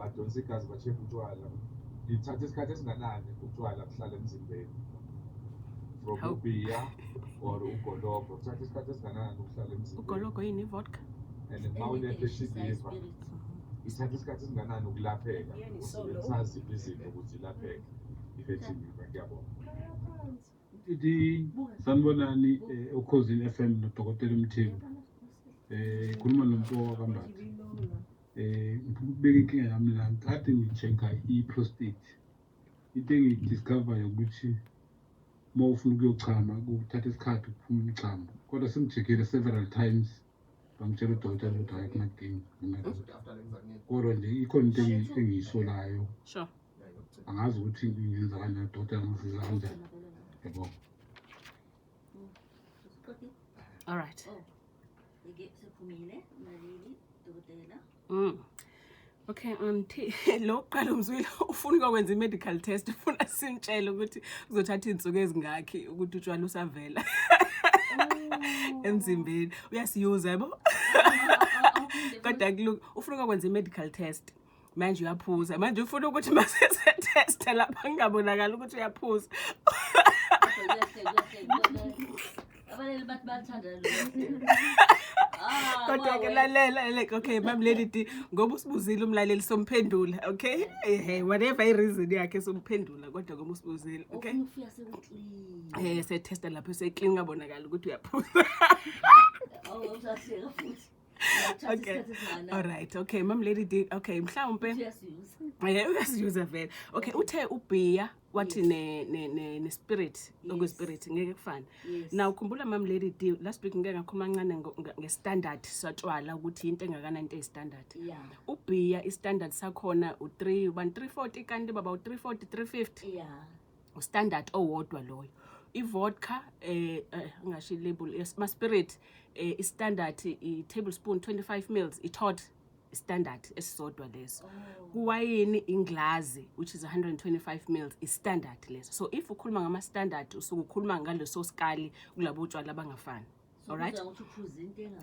badonsa igazi ba-check utshwala ithatha isikhathi esinganani utshwala kuhlala emzimbeni from ubhiya or ugologo uthatha isikhathi esinganani ukuhlala emzimbeni ugologo yini vodka and uma une-fatty liver ithatha isikhathi esinganani ukulapheka usaziphi izinto ukuthi ilapheke i-fatty liver ngiyabona sanibonani Ukhosini FM noDokotela Mthembu khuluma noMpoka kaMbatha ngibeka inkinga yami la ngikade ngi-check-a i-prostate into engiyidiscover ukuthi uma ufuna ukuyochama kuthatha isikhathi ukuphuma umchamo kodwa sengi-check-ile several times bangitshela udokotela ukuthi hayi kunadinga kodwa nje ikhona into engiyisolayo sure angazi ukuthi ngenza kanjani udokotela ngisiza kanjani yabo all right okay lo qala umzwile ufuna ukwenza i-medical test ufuna simtshele ukuthi uzothatha izinsuku ezingakhi ukuthi utshwala usavela emzimbeni uyasiyuza yabo kodwa look ufuna ukwenza i-medical test manje uyaphuza manje ufuna ukuthi masese test lapha ngingabonakala ukuthi uyaphuza abaleli bathi bathanda lo kodwa ke lalela okay mama lady ngoba usibuzile umlaleli somphendula okay whatever i reason yakhe somphendula kodwa ngoba usibuzile okay ufika sekuclean se test lapho se clean ngabonakala ukuthi uyaphuza usahleka futhi okay all right okay mama lady okay mhlawumbe uyasiyuza vele okay uthe ubhiya wathi ne spirit okuspirit ngeke kufane now ukhumbula mama lady last week ngeke ngakhuluma kancane ngestandard satshwala ukuthi into engakanani into eyistandard ubhiya istandard sakhona u3 340 kanti baba u340 350 ustandard owodwa loyo ivodka angashi label ma spirit istandard I tablespoon 25 ml ithot standard esisodwa leso kuwayini inglazi which is 125 ml is standard leso so if ukhuluma ngama standard usukukhuluma ngaleso skali kulabo utshwala abangafani all right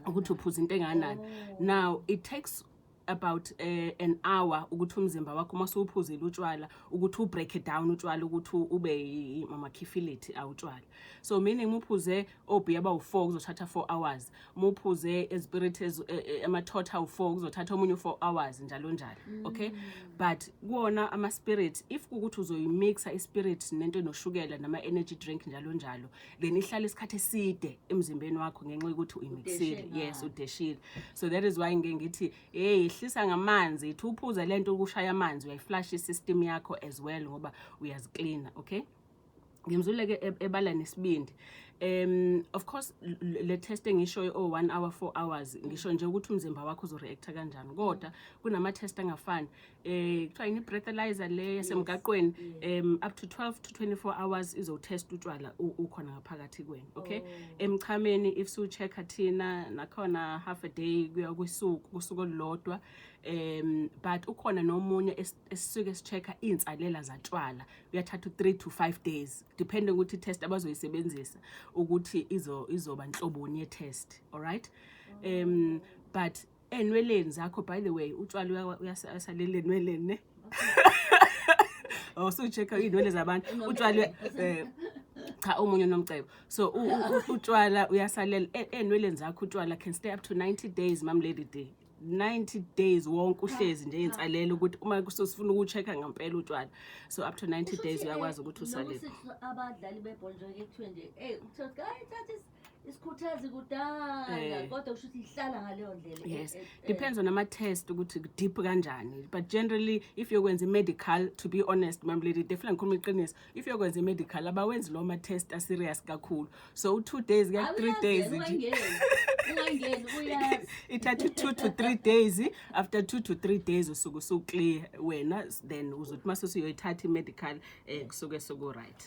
ukuthi uphuza into enganani now it takes about an hour ukuthi umzimba wakho masuphuzile utshwala ukuthi ubreak it down utshwala ukuthi ube mama khifility awutshwala so meaning muphuze obhiya ba4 kuzothatha 4 hours muphuze espirites amathotha u4 kuzothatha omunye 4 hours njalo njalo okay but kuona ama spirit if ukuthi uzoyimixa ispirit nento noshukela nama energy drink njalo njalo then ihlala isikhathi eside emzimbeni wakho ngenxa ukuthi uyimixile yes udeshile so that is why ngithi hlisa ngamanzi uphuza lento ukushaya amanzi uyayiflash isystem yakho as well ngoba uyazicleana okay ngimzuleke ebala nesibindi of course le testing ngisho 1 hour 4 hours ngisho nje ukuthi umzimba wakho uzoreact kanjani kodwa kunama test angafani kuthiwa ini breathalyzer le yasemgaqweni up to 12 to 24 hours izotest utshwala ukhona ngaphakathi kweni okay emchameni if su check thina nakhona half a day kuya kusuku olodwa but ukhona nomunye esisuke sichecka insalela zatshwala uyathatha 3 to 5 days depending ukuthi test abazoyisebenzisa ukuthi izoba inhloboni ye test all right but enweleni zakho by the way utshwala uyasalela enweleni ne so checka inwele zabantu utshwala cha omunye nomcebo so utshwala uyasalela enweleni zakho utshwala can stay up to 90 days mam lady day 90 days wonke uhlezi nje insalela ukuthi uma kusofuna ukuchecka ngempela utshwala so up to 90 days uyakwazi ukuthi usalele abadlali bebhola nje ekuthiwe nje uthola thatha isikhuthazi kudala kodwa usho ukuthi ihlala ngaleyo ndlela yes depends on ama test ukuthi deep kanjani but generally if yokwenza medical to be honest mam lady definitely ngikhuluma iqiniso if yokwenza medical abawenzi lo ma test a serious kakhulu so 2 days ka 3 days ungangeni uyazi ithatha 2 to 3 days after 2 to 3 days usuku so clear wena then uzothi mase uyoyithatha medical kusuke so go right